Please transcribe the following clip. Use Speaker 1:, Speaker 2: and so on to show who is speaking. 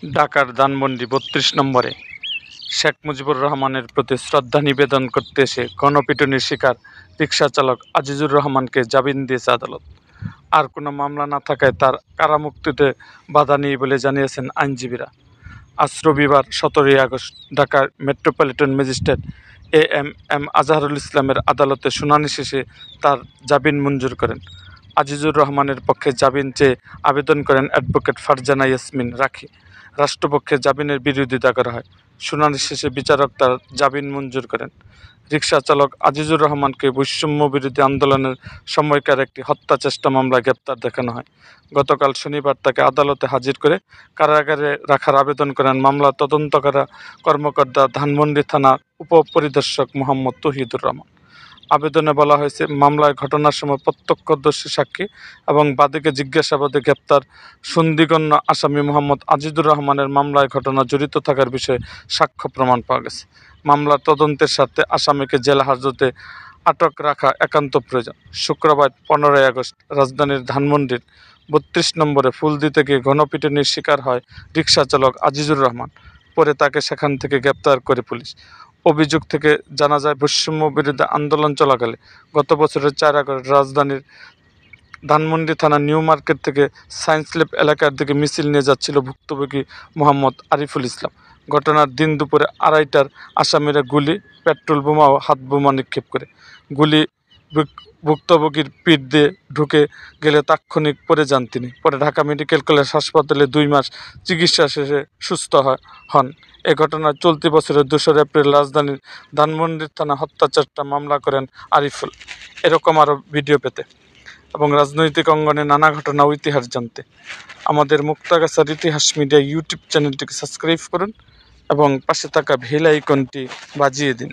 Speaker 1: ঢাকার ধানমন্ডি ৩২ নম্বরে শেখ মুজিবুর রহমানের প্রতি শ্রদ্ধা নিবেদন করতে এসে গণপিটুনির শিকার রিকশাচালক আজিজুর রহমানকে জামিন দিয়েছে আদালত। আর কোনো মামলা না থাকায় তার কারামুক্তিতে বাধা নেই বলে জানিয়েছেন আইনজীবীরা। আজ রবিবার ১৭ই আগস্ট ঢাকার মেট্রোপলিটন ম্যাজিস্ট্রেট এএম আজহারুল ইসলামের আদালতে শুনানি শেষে তার জামিন মঞ্জুর করেন। আজিজুর রহমানের পক্ষে জামিন চেয়ে আবেদন করেন অ্যাডভোকেট ফারজানা ইয়াসমিন রাখি। রাষ্ট্রপক্ষে জামিনের বিরোধিতা করা হয়। শুনানি শেষে বিচারক তার জামিন মঞ্জুর করেন। রিকশা চালক আজিজুর রহমানকে বৈষম্য বিরোধী আন্দোলনের সময়কার একটি হত্যা চেষ্টা মামলায় গ্রেপ্তার দেখানো হয়। গতকাল শনিবার তাকে আদালতে হাজির করে কারাগারে রাখার আবেদন করেন মামলার তদন্তকারী কর্মকর্তা ধানমন্ডি থানার উপপরিদর্শক মোহাম্মদ তৌহিদুর রহমান। আবেদনে বলা হয়েছে, মামলায় ঘটনার সময় প্রত্যক্ষদর্শী সাক্ষী এবং বাদীকে জিজ্ঞাসাবাদে গ্রেপ্তার সন্দিগ্ধ আসামি মোহাম্মদ আজিজুর রহমানের মামলায় ঘটনা জড়িত থাকার বিষয়ে সাক্ষ্য প্রমাণ পাওয়া গেছে। মামলার তদন্তের স্বার্থে আসামিকে জেল হাজতে আটক রাখা একান্ত প্রয়োজন। শুক্রবার ১৫ই আগস্ট রাজধানীর ধানমন্ডির ৩২ নম্বরে ফুল দিতে গিয়ে গণপিটুনির শিকার হয় রিকশাচালক আজিজুর রহমান। পরে তাকে সেখান থেকে গ্রেপ্তার করে পুলিশ। অভিযোগ থেকে জানা যায়, বৈষম্য বিরোধী আন্দোলন চলাকালে গত বছরের ৪ আগস্ট রাজধানীর ধানমন্ডি থানা নিউ মার্কেট থেকে সায়েন্স ল্যাব এলাকার দিকে মিছিল নিয়ে যাচ্ছিল ভুক্তভোগী মোহাম্মদ আরিফুল ইসলাম। ঘটনার দিন দুপুরে ২:৩০টার আসামিরা গুলি, পেট্রোল বোমা ও হাত বোমা নিক্ষেপ করে। গুলি ভুক্তভোগীর পিঠ দিয়ে ঢুকে গেলে তাৎক্ষণিক পড়ে যান তিনি। পরে ঢাকা মেডিকেল কলেজ হাসপাতালে ২ মাস চিকিৎসা শেষে সুস্থ হন। এ ঘটনায় চলতি বছরের ২রা এপ্রিল রাজধানীর ধানমন্ডি থানা হত্যা চেষ্টা মামলা করেন আরিফুল। এরকম আরও ভিডিও পেতে এবং রাজনৈতিক অঙ্গনে নানা ঘটনা ও ইতিহাস জানতে আমাদের মুক্তাগাছার ইতিহাস মিডিয়া ইউটিউব চ্যানেলটিকে সাবস্ক্রাইব করুন এবং পাশে থাকা বেল আইকনটি বাজিয়ে দিন।